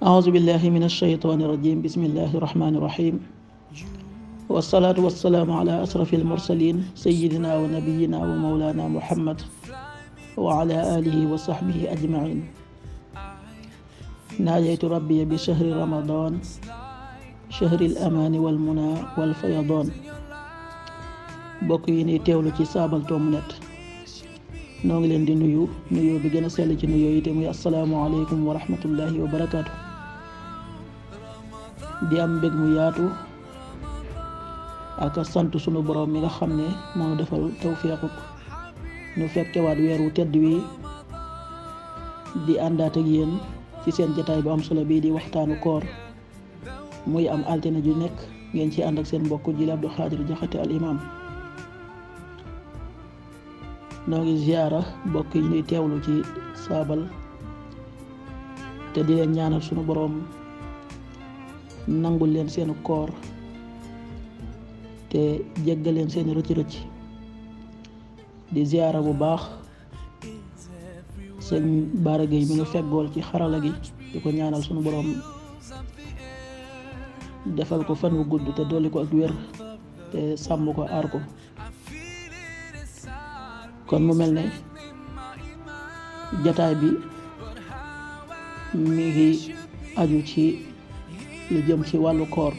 أعوذ بالله من الشيطان الرجيم بسم الله الرحمن الرحيم والصلاة والسلام على أشرف المرسلين سيدنا ونبينا ومولانا محمد وعلى آله وصحبه أجمعين ناجيت ربي بشهر رمضان شهر الأمان والمنى والفيضان bokk yi ni teewlu ci Sabaltom.net noo ngi leen di nuyu bi gën a sell ci nuyoo yi te muy asalaamaaleykum wa rahmatullahi wa barakaatu. di am mbég mu yaatu ak sant sunu borom mi nga xam ne moo defal tawfiquk ñu fekkewaat weeru tedd wi di àndaat ak yéen ci seen jataay bu am solo bii di waxtaanu koor muy am altine ju nekk ngeen ci ànd ak seen mbokk Jili Abdou Khadir Jaxate al imam. noo ngi ziyaara mbokk yi ñuy teewlu ci saabal te di leen ñaanal sunu boroom nangul leen seenu koor te jéggal leen seeni rëcc-rëcc. di ziyaara bu baax sëñ Baara Gueye mi nga feggool ci xarala gi di ko ñaanal sunu boroom defal ko fan wu gudd te dolli ko ak wér te sàmm ko aar ko. kon mu mel ne jataay bi mi ngi aju ci lu jëm ci wàllu koor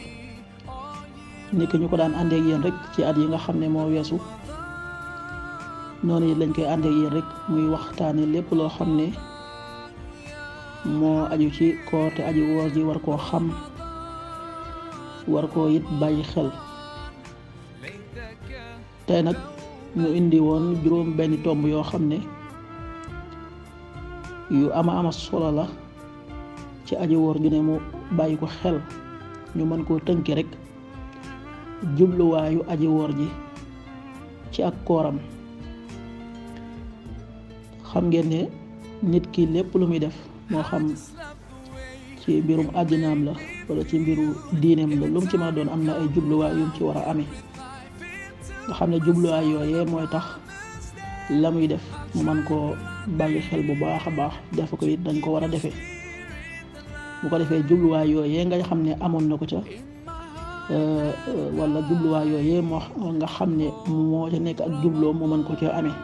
ni ki ñu ko daan àndeek yéen rek ci at yi nga xam ne moo weesu noonu it lañ koy àndeek yéen rek muy waxtaane lépp loo xam ne moo aju ci koor te aju woor ji war koo xam war koo it bàyyi xel. tey nag ñu indi woon juróom benn tomb yoo xam ne yu ama solo la ci aji woor ju ne mu bàyyi ko xel ñu mën koo tënki rek jubluwaayu aji woor ji ci ak kooram. xam ngeen ne nit ki lépp lu muy def moo xam ci mbirum àddinaam la wala ci mbiru diineem la lu mu ci mën a doon am na ay jubluwaay yu mu ci war a amee nga xam ne jubluwaay yooyee mooy tax la muy def mu man koo bàyyi xel bu baax a baax def ko it dañ ko war a defee bu ko defee jubluwaay yooyee nga xam ne amoon na ko ca wala jubluwaay yooyee moo nga xam ne moo ca nekk ak jubloo mu mën ko ca amee.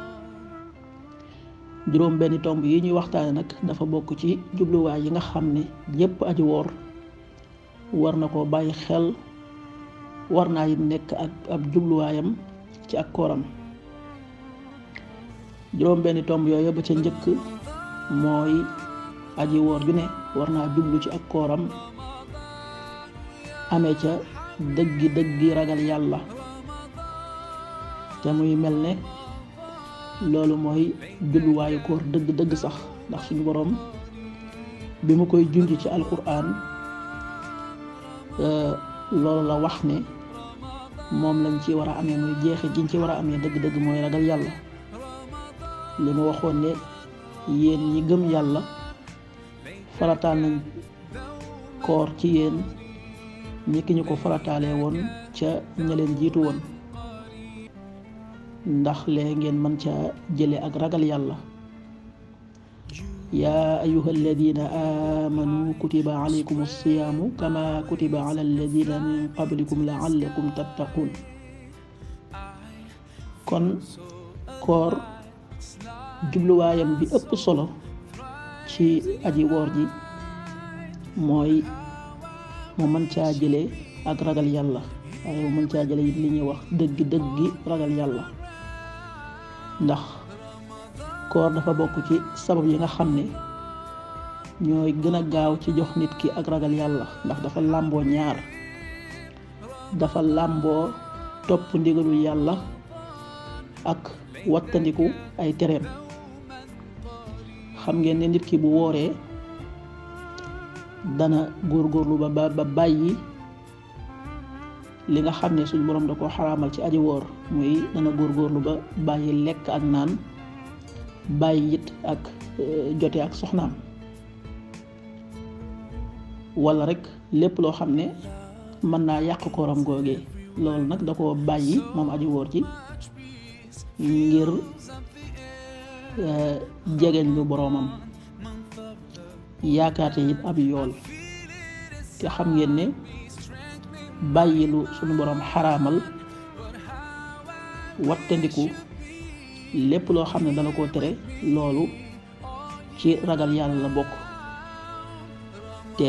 juróom benn tomb yi ñuy waxtaane nag dafa bokk ci jubluwaay yi nga xam ne yépp aji woor war na koo bàyyi xel war naa it nekk ak ab jubluwaayam ci ak kooram. juróom benn tomb yooyu ba ca njëkk mooy aji woor ju ne war naa jublu ci ak kooram amee ca dëggi ragal yàlla te muy mel ne loolu mooy jubluwaayu koor dëgg sax ndax suñu boroom bi mu koy junj ci alquran loolu la wax ne moom lañ ci war a amee muy jeexe giñ ci war a amee dëgg mooy ragal yàlla. li mu waxoon ne yéen ñi gëm yàlla farataal nañ koor ci yéen ñi ki ñu ko farataalee woon ca ña leen jiitu woon ndax lee ngeen mën ca jële ak ragal yàlla. yaa ayuha alladina amanu kutiba alaykum alsiyaamu kama kutiba ala alladina min qablikum laallakum tattaqun. kon koor jubluwaayam bi ëpp solo ci aji woor ji mooy mu mën caa jële ak ragal yàlla waaye mu mën caa jële it li ñuy wax dëggi ragal yàlla ndax koor dafa bokk ci sabab yi nga xam ne ñooy gën a gaaw ci jox nit ki ak ragal yàlla ndax dafa làmboo ñaar dafa làmboo topp ndigalul yàlla ak wattandiku ay tereem. xam ngeen ne nit ki bu wooree dana góorgóorlu ba bàyyi li nga xam ne suñ borom da ko xaraamal ci aji woor muy dana góorgóorlu ba bàyyi lekk ak naan bàyyi it ak jote ak soxnaam wala rek lépp loo xam ne mën naa yàq kooram googee loolu nag da ko bàyyi moom aji woor ci ngir jegeñ lu boroomam yaakaar te it ab yool te xam ngeen ne bàyyilu sunu borom xaraamal wattandiku lépp loo xam ne dana koo tere loolu ci ragal yàlla la bokk te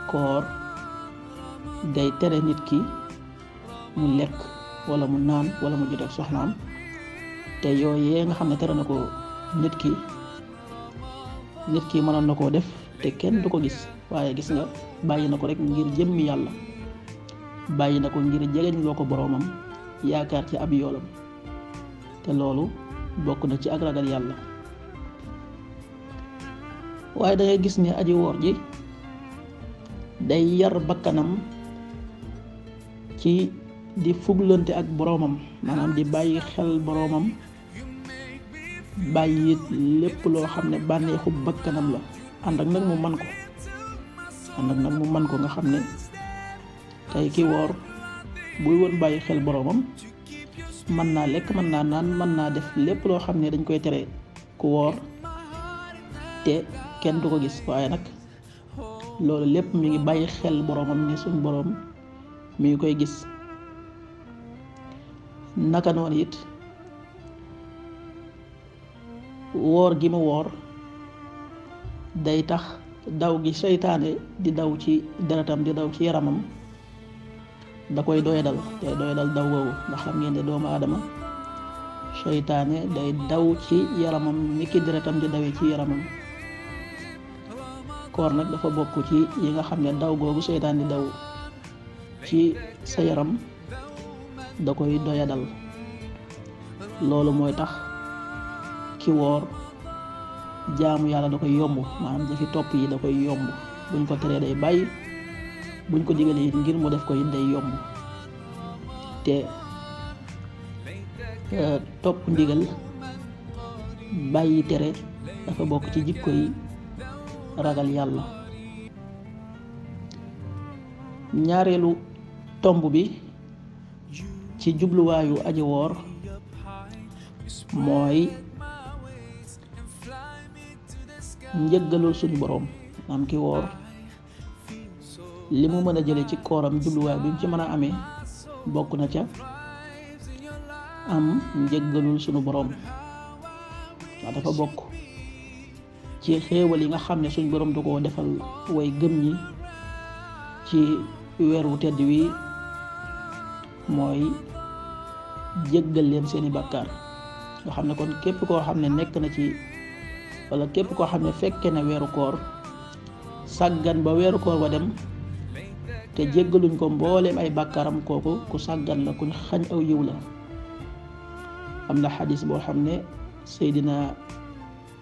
koor day tere nit ki mu lekk wala mu naan wala mu jot ak soxnaam te yooyee nga xam ne tere na ko nit ki mënoon na koo def te kenn du ko gis waaye gis nga bàyyi na ko rek ngir jëmmi yàlla, bàyyi na ko ngir jegeñ loo ko boroomam yaakaar ci ab yoolam te loolu bokk na ci ak ragal yàlla. waaye da ngay gis ne aji woor ji day yar bakkanam ci di fuglante ak boroomam, maanaam di bàyyi xel boroomam, bàyyi lépp loo xam ne bànneexu bakkanam la, ànd ak nag mu man ko nga xam ne tey ki woor buy woon bàyyi xel boroomam mën naa lekk, mën naa naan, mën naa def lépp loo xam ne dañ koy tere ku woor te kenn du ko gis, waaye nag loolu lépp mi ngi bàyyi xel boroomam ni suñ boroom mi ngi koy gis. naka noonu it woor gi mu woor day tax daw gi seytaane di daw ci deretam, di daw ci yaramam, da koy doyadal daw googu ndax xam ngeen ne doomu aadama seytaane day daw ci yaramam ni ki deretam di dawee ci yaramam. koor nag dafa bokk ci yi nga xam ne daw googu seytaan di daw ci sa yaram da koy doyadal. loolu mooy tax ki woor jaamu yàlla da koy yomb, maanaam jëfi topp yi da koy yomb, buñ ko teree day bàyyi, buñ ko digalee ngir mu def ko it day yomb te topp ndigal bàyyi tere dafa bokk ci jikko yi ragal yàlla. ñaareelu tomb bi ci jubluwaayu aji woor mooy njëggalul suñu boroom. am ki woor li mu mën a jële ci kooram jubluwaay bi mu ci mën a amee bokk na ca am njëggalul suñu boroom. waaw dafa bokk ci xéewal yi nga xam ne suñu boroom da koo defal way gëm ñi ci weer wu tedd wi mooy jéggal leen seeni bàkkaar. nga xam ne kon képp koo xam ne nekk na ci wala képp koo xam ne fekke na weeru koor sàggan ba weeru koor wa dem te jéggaluñ ko mbooleem ay bàkkaaram, kooku ku sàggan la, kuñ xañ aw yiw la. am na xadis boo xam ne Seydina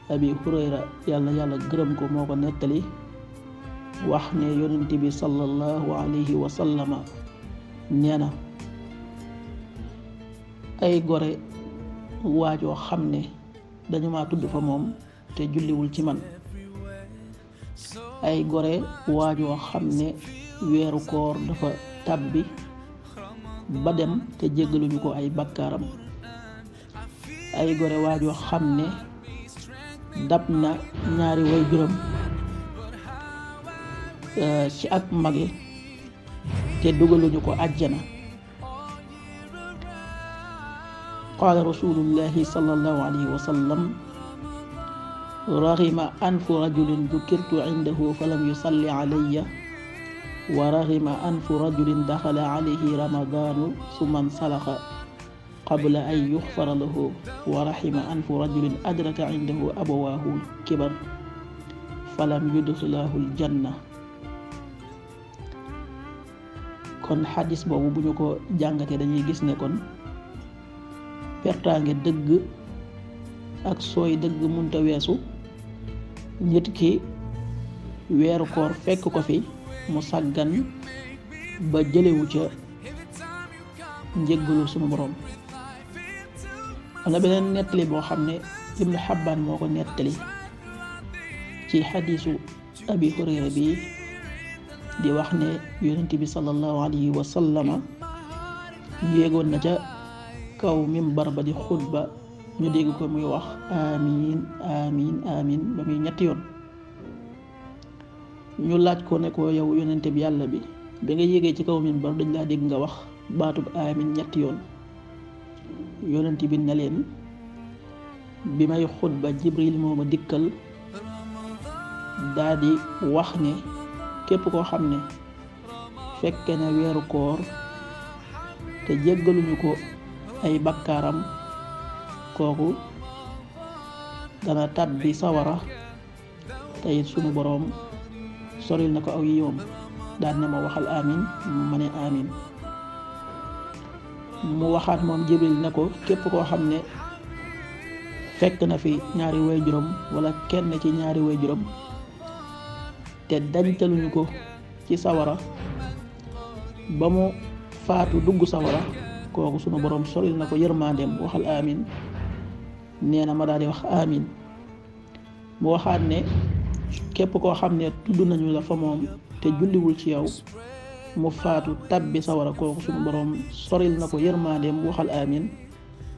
Abi Hurayra yàlla gërëm ko moo ko nettali, wax ne yonent bi sallallahu alayhi wa sallama nee na ay gore waajoo xam ne dañu ma tudd fa moom te julliwul ci man, ay gore waajoo xam ne weeru koor dafa tàbbi ba dem te jéggaluñu ko ay bakkaaram, ay gore waajoo xam ne dab na ñaari way juróom ci ak mage te dugaluñu ko àjjana. qaala rasulullahi sallallahu alayhi wa sallam raghima anfu rajulin dhukirtu indahu falam yusalli alayya wa raghima anfu rajulin dakhala alayhi ramadanu thumma insalaxa qabla an yughfara lahu wa rahima anfu rajulin adraka indahu abawahu kibar falam yudxilahu aljanna. kon xadis boobu bu ñu ko jàngatee dañuy gis ne kon pertaange dëgg ak sooy dëgg munta weesu nit ki weeru koor fekk ko fi mu sàggan ba jëlewu ca njéggalu sunu borom. am na beneen nettali boo xam ne Ibnu Xabbaan moo ko nettali ci xadiisu Abi Hurayra bi di wax ne yonent bi sallallahu alayhi wa sallama yéegoon na ca kaw mimbar ba di xutba, ñu dégg ko muy wax amiin amiin amiin ba muy ñetti yoon. ñu laaj ko ne ko yow yonente bi yàlla bi nga yéegee ci kaw minbar dañ laa dégg nga wax baatub aamin ñetti yoon. yonente bi ne leen bi may xutba Jibril moo ma dikkal daa di wax ne képp koo xam ne fekke na weeru koor te jéggaluñu ko ay bakkaaram kooku dana tàbbi sawara te it sunu boroom soril na ko aw yiwam. daan ne ma waxal amin ma ne amin. mu waxaat moom Jibril ne ko képp koo xam ne fekk na fi ñaari waajuram wala kenn ci ñaari waajuram te dañtaluñu ko ci sawara ba mu faatu dugg sawara kooku sunu boroom soril na ko yërmandeem waxal amin. nee na ma daal di wax amin. mu waxaat ne képp koo xam ne tudd nañu la fa moom te julliwul ci yow mu faatu tabbi sawara kooku sunu boroom soril na ko yërmandeem waxal amin.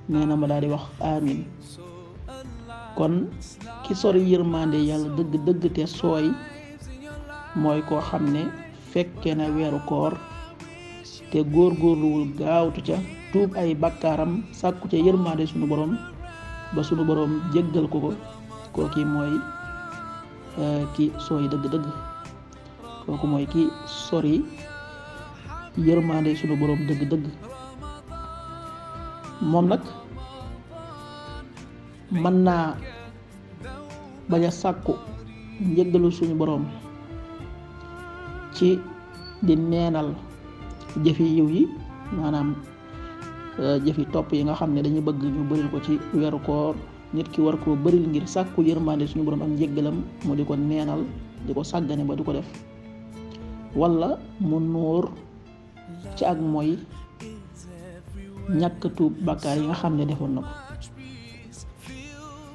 nee na ma daal di wax amin. kon ki sori yërmande yàlla dëgg te sooy mooy koo xam ne fekke na weeru koor te góorgóorluwul gaawtu ca tuub ay bakkaaram sàkku ca yërmande sunu boroom ba sunu boroom jéggal ko kooki mooy ki sooy dëgg kooku mooy ki sori yërmande sunu boroom dëgg moom nag mën naa bañ a sàkku njéggalu suñu boroom ci di neenal jëfi yiw yi maanaam jëfi topp yi nga xam ne dañu bëgg ñu bëril ko ci weeru koor nit ki war koo bëril ngir sàkku yërmande suñu boroom ak njéggalam mu di ko neenal di ko sàggane ba du ko def walla mu nuur ci ak mooy ñàkk tuub bàkkaar yi nga xam ne defoon na ko.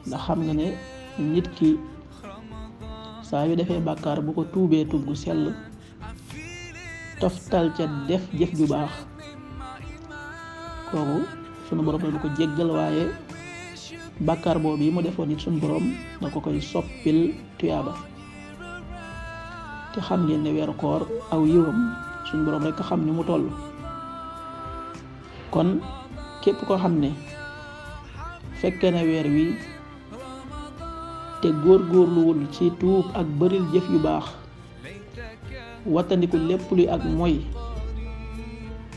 ndax xam nga ne nit ki saa yu defee bàkkaar bu ko tuubee tuub gu sell toftal ca def jëf ju baax kooku sunu borom la ko jéggal waaye bàkkaar boobu yi mu defoon nit sunu borom da ko koy soppil tuyaaba. te xam ngeen ne weeru koor aw yiwam sunu borom rek xam ni mu toll. kon képp koo xam ne fekke na weer wi te góorgóorluwul ci tuub ak bëril jëf yu baax wattandiku lépp luy ak mooy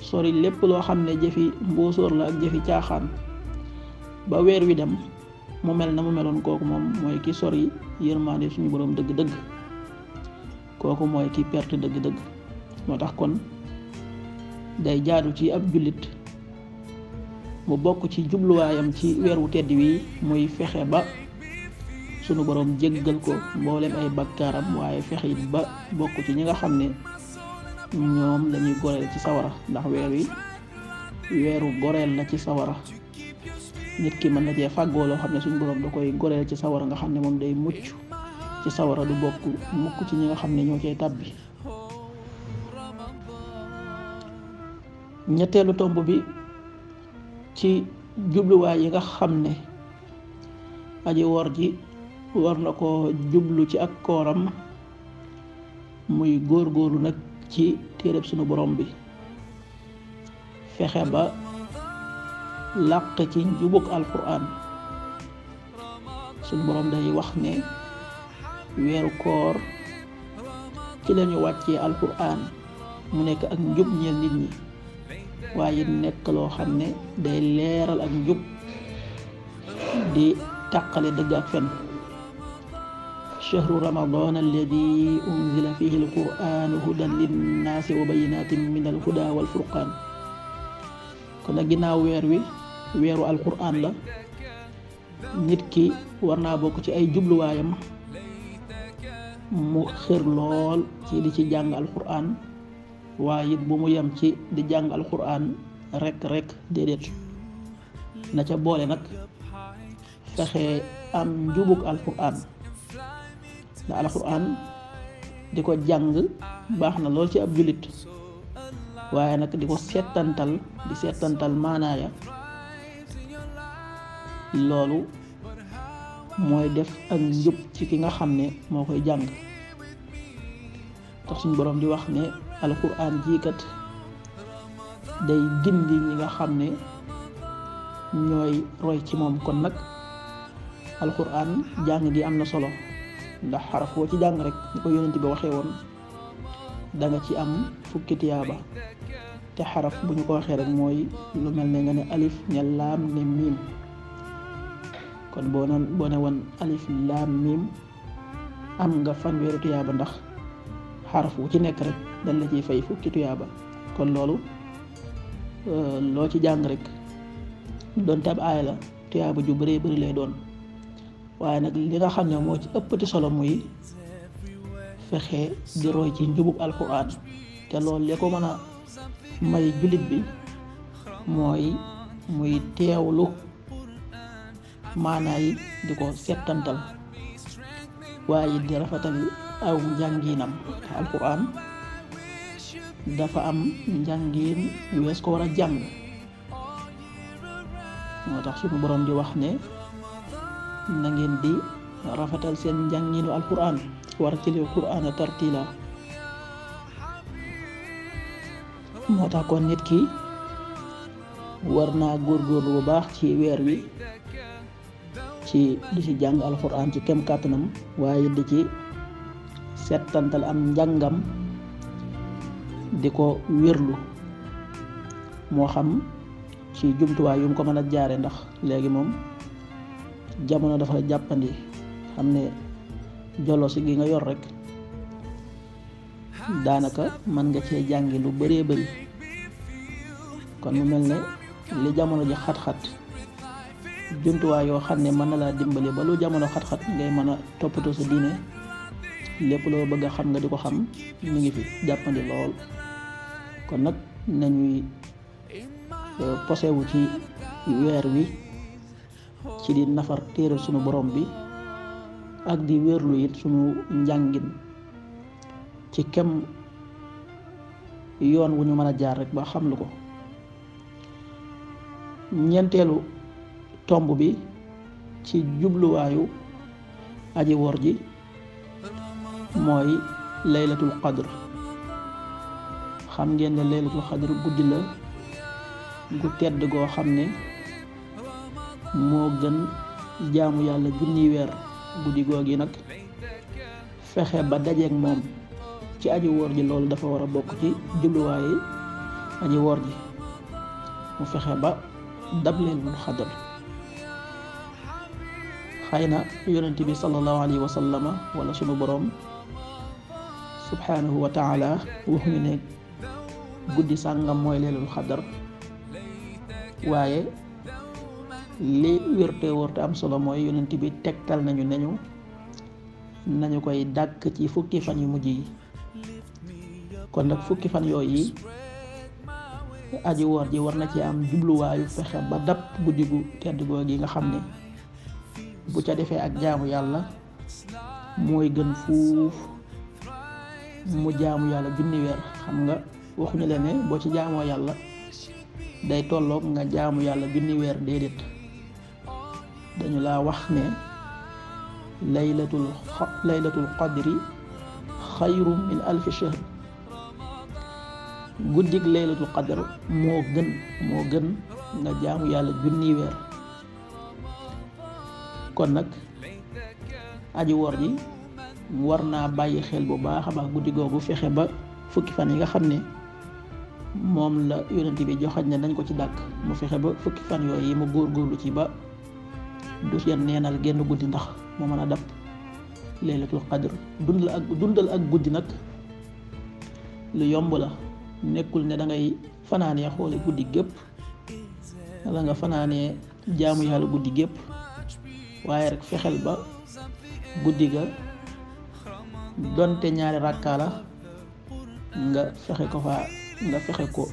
sori lépp loo xam ne jëfi mbóosóor la ak jëfi caaxaan ba weer wi dem mu mel na mu meloon kooku moom mooy ki sori yërmaande suñu boroom dëgg kooku mooy ki perte dëgg moo tax kon day jaadu ci ab jullit mu bokk ci jubluwaayam ci weer wu tedd wi muy fexe ba sunu boroom jéggal ko mboolem ay bakkaaram waaye fexe it ba bokk ci ñi nga xam ne ñoom lañuy goreel ci sawara ndax weer wi weeru goreel la ci sawara. nit ki mën na cee fàggoo loo xam ne suñu boroom da koy goreel ci sawara nga xam ne moom day mucc ci sawara du bokk mukk ci ñi nga xam ne ñoo cay tàbbi. ñetteelu tomb bi ci jubluwaay yi nga xam ne aji woor ji war na ko jublu ci ak kooram muy góorgóorlu nag ci téereb sunu borom bi fexe ba làq ci njubug alquran. sunu borom day wax ne weeru koor ci lañu wàccee alquran mu nekk ak njub ñeel nit ñi waaye nekk loo xam ne day leeral ak njub di tàqale dëgg ak fen. shahru ramadan alladi unzila fihi alquran hudan linnaasi wa bayinatin min alhuda walfurqan. kon nag ginnaaw weer wi weeru alquran la nit ki war naa bokk ci ay jubluwaayam mu xër lool ci di ci jàng alquran waaye it bu mu yem ci di jàng alquran rek déedéet na ca boole nag fexe am njubug alquran ndax alquran di ko jàng baax na lool ci ab jullit waaye nag di ko seetantal maanaaya loolu mooy def ak njub ci ki nga xam ne moo koy jàng. tax suñu borom di wax ne alquran jiikat day gindi ñi nga xam ne ñooy roy ci moom. kon nag alquran jàng gi am na solo ndax xaraf boo ci jàng rek ni ko yonent bi waxee woon da nga ci am fukki tiyaaba te xaraf bu ñu ko waxee rek mooy lu mel ne nga ne alif ne laam ne miim. kon boo ne woon alif laam miim am nga fanweeri tuyaaba ndax xaraf wu ci nekk rek dañ la ciy fay fukki tuyaaba. kon loolu loo ci jàng rek doonte ab aaya la tuyaaba ju bëree bëri lay doon. waaye nag li nga xam ne moo ci ëppati solo muy fexe di roy ci njubug alquran te loolu li ko mën a may jullit bi mooy muy teewlu maanaa yi di ko settantal waaye di rafetal aw njàngiinam. alquran dafa am njàngiin wees ko war a jàng. moo tax suñu borom di wax ne na ngeen di rafetal seen njàngiinu alquran warattilil qur'ana tartila. moo tax kon nit ki war naa góorgóorlu bu baax ci weer wi ci di ci jàng alquran ci kem kàttanam waaye di ci settantal am njàngam di ko wérlu moo xam ci jumtuwaay yu mu ko mën a jaare ndax léegi moom jamono dafa jàppandi xam ne jolosi gi nga yor rek daanaka mën nga cee jàngi lu bëree bëri. kon mu mel ne li jamono ji xat-xat jumtuwaay yoo xam ne mën na laa dimbali ba lu jamono xat-xat ngay mën a toppatoo sa diine lépp loo bëgg a xam nga di ko xam mi ngi fi jàppandi lool. kon nag nañuy posewu ci weer wi ci di nafar téeral sunu borom bi ak di wérlu it sunu njàngin ci kem yoon wu ñu mën a jaar rek ba xam lu ko. ñeenteelu tomb bi ci jubluwaayu aji wor ji mooy laylatul qadr. xam ngeen ne laylatul qadr guddi la gu tedd goo xam ne moo gën jaamu yàlla junni weer. guddi googi nag fexe ba dajeek moom ci aji woor ji loolu dafa war a bokk ci jubluwaayi aji woor ji mu fexe ba dab laylatul qadr. xëy na yonent bi sallallahu alayhi wa sallama wala sunu borom subhanahu wa taala waxuñu ne guddi sàngam mooy laylatul qadr waaye li wérte wërte am solo mooy yonent bi tegtal nañu nañu koy dàkk ci fukki fan yu mujj yi. kon nag fukki fan yooyu aji woor ji war na ci am jubluwaayu fexe ba dab guddi gu tedd googi nga xam ne bu ca defee ak jaamu yàlla mooy gën fuuf mu jaamu yàlla junni weer. xam nga waxuñu leen ne boo ci jaamoo yàlla day tolloog nga jaamu yàlla junni weer, déedéet. dañu laa wax ne laylatul qadri xayrum min alfi shahr. guddig laylatul qadr moo gën nga jaamu yàlla junni weer. kon nag aji wor ji war naa bàyyi xel bu baax a baax guddi googu, fexe ba fukki fan yi nga xam ne moom la yonent bi joxañ ne nañ ko ci dàkk, mu fexe ba fukki fan yooyu mu góorgóorlu ci ba du seen neenal genn guddi ndax mu mën a dab laylatul qadr. dundal ak guddi nag lu yomb la, nekkul ne da ngay fanaanee xoole guddi gépp wala nga fanaanee jaamu yàlla guddi gépp, waaye rek fexeel ba guddi ga donte ñaari rakkaa la nga fexe ko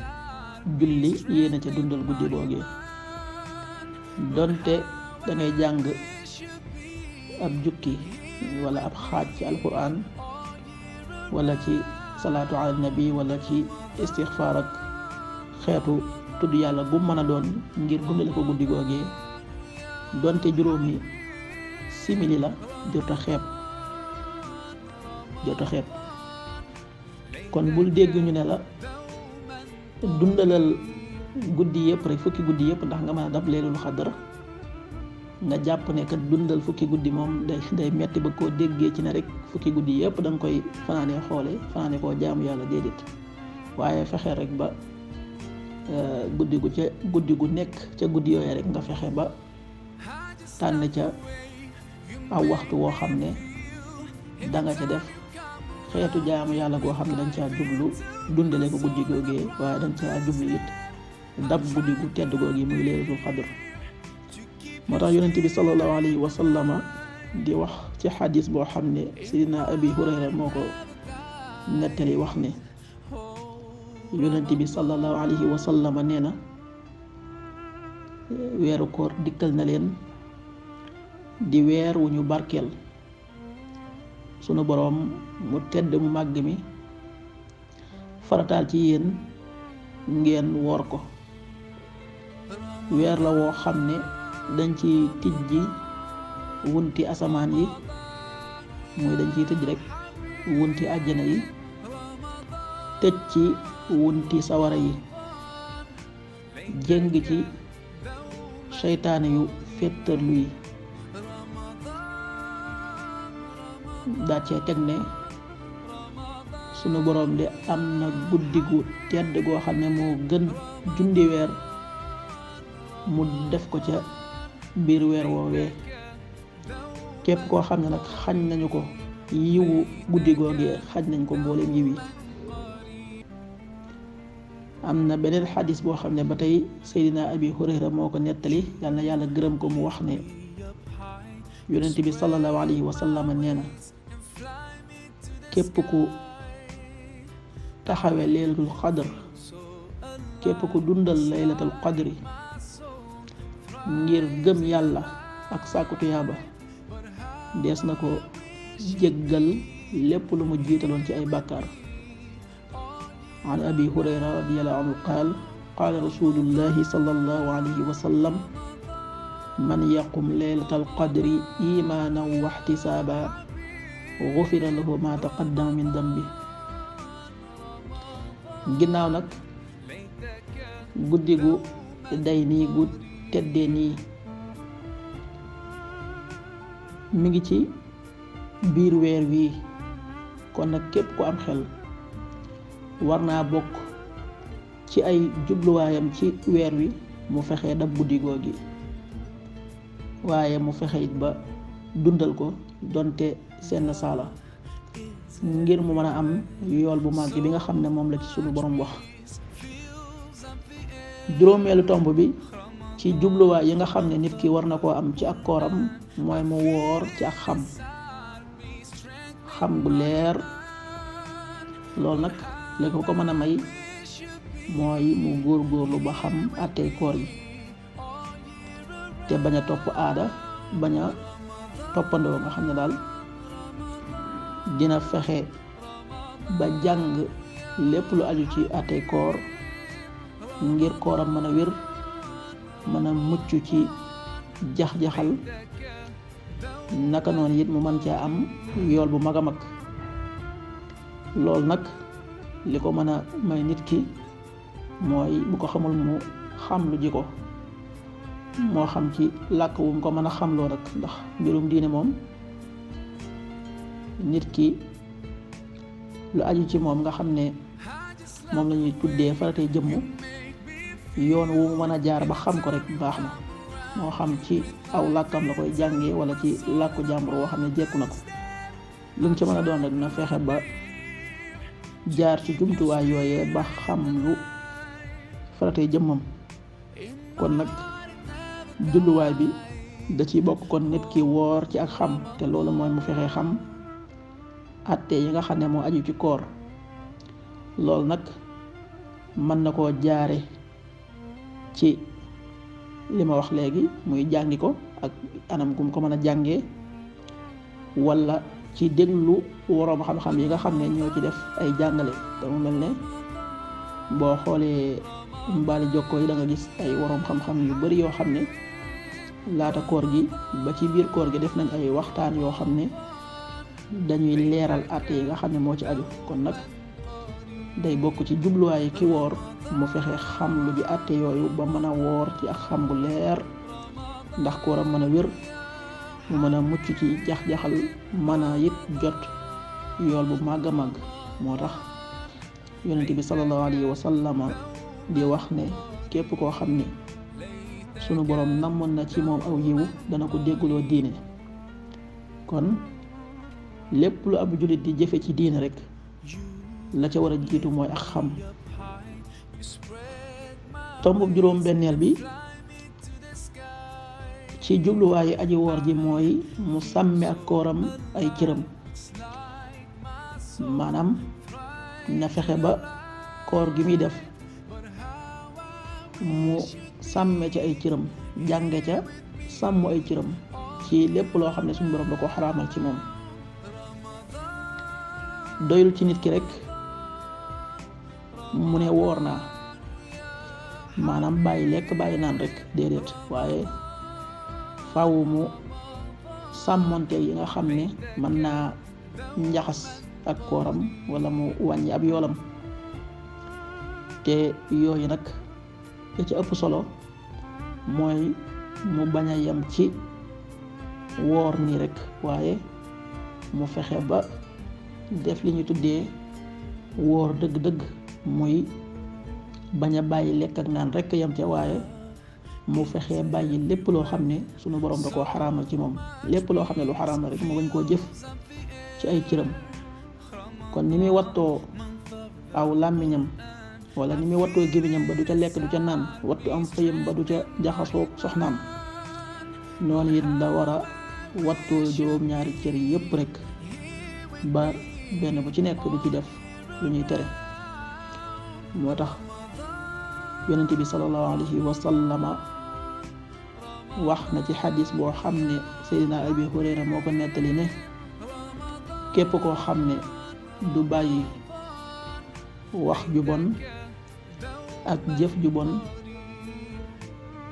julli yéena ca dundal guddi googee. donte da ngay jàng ab jukki wala ab xaaj ci alquran wala ci salaatu ala nabi wala ci istixfaar ak xeetu tudd yàlla bu mën a doon ngir dundale ko guddi googee, donte juróomi simili la jot a xeeb. kon bul dégg ñu ne la dundalal guddi yëpp rek fukki guddi yëpp ndax nga mën a dab leelul xadar nga jàpp ne kat dundal fukki guddi moom day metti ba koo déggee ci ne rek fukki guddi yëpp da nga koy fanaanee xoole fanaane koo jaamu yàlla déedéet waaye fexe rek ba guddi gu nekk ca guddi yooyu rek nga fexe ba tànn ca aw waxtu woo xam ne danga ca def xeetu jaamu yàlla goo xam ne dañ caa jublu dundale ko guddi googee waaye dañ caa jublu it dab guddi gu tedd googi muy laylatul xadr moo tax yonent bi sallallahu alayhi wa sallama di wax ci xadis boo xam ne sidina abi hurayra moo ko nettali wax ne yonent bi sallallahu alayhi wa sallama nee na weeru koor dikkal na leen di weer wu ñu barkeel sunu boroom mu tedd mu màgg mi farataal ci yéen ngeen woor ko weer la woo xam ne dañ ci tijji wunti asamaan yi mooy dañ ciy tëj rek wunti àjjana yi tëj ci wunti sawara yi jéng ci seytaane yu féttarlu yi daa cee teg ne sunu boroom de am na guddi gu tedd goo xam ne moo gën jundi weer mu def ko ca biir weer woowee képp koo xam ne nag xañ nañu ko yiwu guddi googee xañ nañ ko mbooleem yiw yi am na beneen xadis boo xam ne ba tey Seydina Abi Hurayra moo ko nettali yal na yàlla gërëm ko mu wax ne yonent bi sallallahu alayhi wa sallam nee na képp ku taxawe laylatul qadr képp ku dundal laylatul qadri ngir gëm yàlla ak sàkku tuyaaba dees na ko jéggal lépp lu mu jiitaloon ci ay bàkkaar an abi hurayra radiyallahu anhu qaala rasulullahi sallallahu alayhi wa sallam man yaqum laylatal qadri imaanan wa ihtisaaba gufira lahu ma taqaddama min dambi ginnaaw nag guddi gu day nii gu teddee nii mi ngi ci biir weer wii kon nag képp ku am xel war naa bokk ci ay jubluwaayam ci weer wi mu fexe dab guddi googi waaye mu fexe it ba dundal ko donte seen saala ngir mu mën a am yool bu màgg bi nga xam ne moom la ci sunu borom wax. juróomeelu tomb bi ci jubluwaay yi nga xam ne nit ki war na koo am ci ak kooram mooy mu woor ci ak xam gu leer loolu nag li ko mën a may mooy mu góorgóorlu ba xam àttey koor yi te bañ a topp aada bañ a toppandoo nga xam ne daal dina fexe ba jàng lépp lu aju ci àttey koor ngir kooram mën a wér mën a mucc ci jax-jaxal naka noonu it mu mën caa am yool bu mag a mag loolu nag li ko mën a may nit ki mooy bu ko xamul mu xam lu ji ko moo xam ci làkk wu mu ko mën a xamloo rek ndax mbirum diine moom nit ki lu aju ci moom nga xam ne moom la ñuy tuddee faratay jëmm yoon wu mu mën a jaar ba xam ko rek baax na moo xam ci aw làkkam la koy jàngee wala ci làkku jàmbur woo xam ne jekku na ko lu mu ci mën a doon rek na fexe ba jaar ci jumtuwaay yooyee ba xam lu faratay jëmmam kon nag julluwaay bi da ciy bokk kon nit ki woor ci ak xam te loolu mooy mu fexe xam atte yi nga xam ne moo aju ci koor loolu nag mën na koo jaare ci li ma wax léegi muy jàngi ko ak anam gum ko mën a jàngee wala ci déglu waroom xam-xam yi nga xam ne ñoo ci def ay jàngale te mu mel ne boo xoolee mbaali jokko yi da nga gis ay waroom xam-xam yu bari yoo xam ne laata koor gi ba ci biir koor gi def nañ ay waxtaan yoo xam ne dañuy leeral àtte yi nga xam ne moo ci aju kon nag day bokk ci jubluwaayu ki woor mu fexe xam lu ji àtte yooyu ba mën a woor ci ak xam gu leer ndax kooram mën a wér mu mën a mucc ci jax-jaxal mën a it jot yool bu màgg a màgg. moo tax yonent bi sallallahu alayhi wa sallama di wax ne képp koo xam ni sunu borom namoon na ci moom aw yiwu dana ko déggloo diine. kon lépp lu ab jullit di jëfe ci diine rek la ca war a jiitu mooy ak xam. tombub juróom benneel bi ci jubluwaayu aji woor ji mooy mu sàmme ak kooram ay cëram, maanaam na fexe ba koor gi muy def mu sàmme ci ay cëram, jànge ca sàmm ay cëram ci lépp loo xam ne suñu borom da ko xaraamal ci moom. doyul ci nit ki rek mu ne woor naa, maanaam bàyyi lekk bàyyi naan rek, déedéet, waaye faaw mu sàmmonte yi nga xam ne mën naa njaxas ak kooram wala mu wàññi ab yoolam. te yooyu nag li ci ëpp solo mooy mu bañ a yem ci woor nii rek, waaye mu fexe ba def li ñu tuddee woor dëgg-dëgg, muy bañ a bàyyi lekk ak naan rek yem ca, waaye mu fexe bàyyi lépp loo xam ne sunu borom da koo xaraamal ci moom. lépp loo xam ne lu xaraam la rek mu bañ koo jëf ci ay cëram. kon ni muy wattoo aw làmmiñam wala ni muy wattoo gémmiñam ba du ca lekk du ca naan, wattu am fayam ba du ca jaxasoo soxnaam, noonu it la war a wattoo juróom-ñaari cër yépp rek ba benn bu ci nekk du ci def lu ñuy tere. moo tax yonent bi sallallahu alayhi wa sallama wax na ci xadis boo xam ne Seydina Abi Hurayra moo ko nettali ne képp koo xam ne du bàyyi wax ju bon ak jëf ju bon,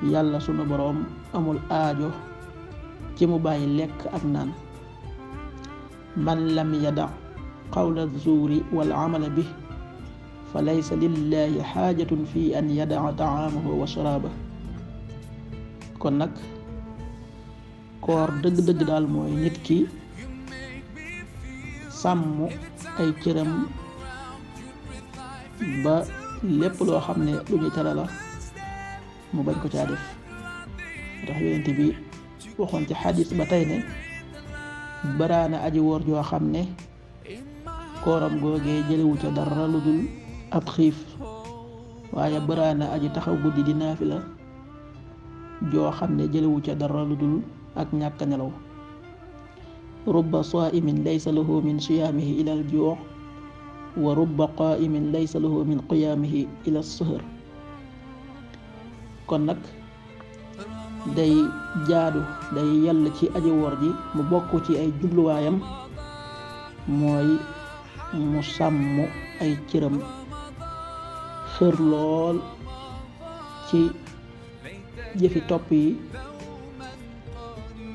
yàlla sunu boroom amul aajo ci mu bàyyi lekk ak naan. man lam yada qawla zuuri wal amala bi fa laysa lillahi xaajatun fi an yadaa taamahu wa sharaabah. kon nag koor dëgg-dëgg daal mooy nit ki sàmm ay cëram ba lépp loo xam ne lu ñu tere la mu bañ ko caa def. ndax yonent bi waxoon ci xadis ba tey ne baraana aji woor joo xam ne kooram googee jëlewu ca dara lu dul ab xiif, waaye baraana aji taxaw guddi di naafila joo xam ne jëlewu ca dara lu dul ak ñàkk nelaw. rubba saa'imin laysa lahu min siyaamihi ila al-juu' wa rubba qaa'imin laysa lahu min qiyaamihi ila as-suhr. kon nag day jaadu, day yell ci aji woor ji mu bokk ci ay jubluwaayam mooy mu sàmm ay cëram, xër lool ci jëfi topp yi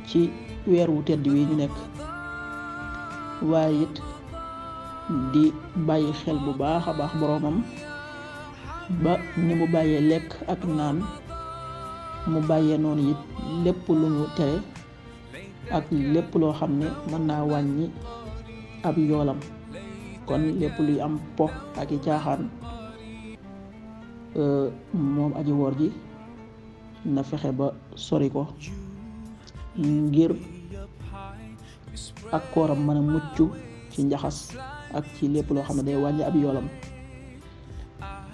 ci weer wu tedd wi ñu nekk, waaye it di bàyyi xel bu baax a baax boroomam ba ni mu bàyyee lekk ak naan mu bàyyee noonu it lépp lu ñu tere ak lépp loo xam ne mën naa wàññi ab yoolam. kon lépp luy am po ak i caaxaan moom aji woor ji na fexe ba sori ko ngir ak kooram mën a mucc ci njaxas ak ci lépp loo xam ne day wàññi ab yoolam.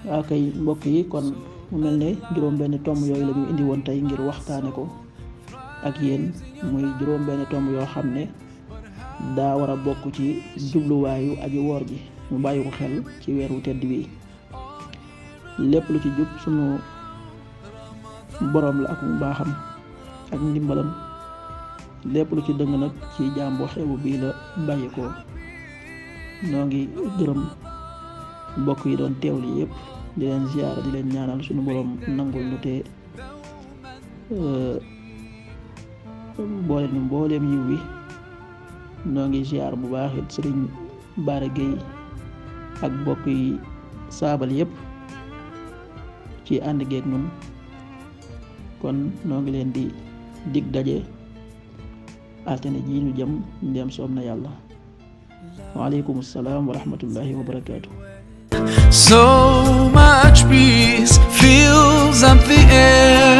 waa kay mbokk yi, kon mu mel ne juróom benn tomb yooyu la ñu indi woon tey ngir waxtaane ko ak yéen, muy juróom benn tomb yoo xam ne daa war a bokk ci jubluwaayu aji woor ji mu bàyyi ko xel ci weer wu tedd wi. lépp lu ci jub sunu boroom la ak mu baaxam ak ndimbalam, lépp lu ci dëng nag ci jaam bu xeebu bii la bàyyi ko. noo ngi gërëm mbokk yi doon teewli yëpp, di leen ziyaara, di leen ñaanal sunu boroom nangul lu te boole ñu mbooleem yiw wi. noo ngi ziyaar bu baax it Sëriñ Bara Gueye ak mbokk yi saabal yépp ci ànd geeg nun kon noo ngi leen di dig daje altine ji ñu jëm ndem soob na yàlla. waaleykum salaam wa rahmatullahi wa barakaatu. So much peace fills up the air.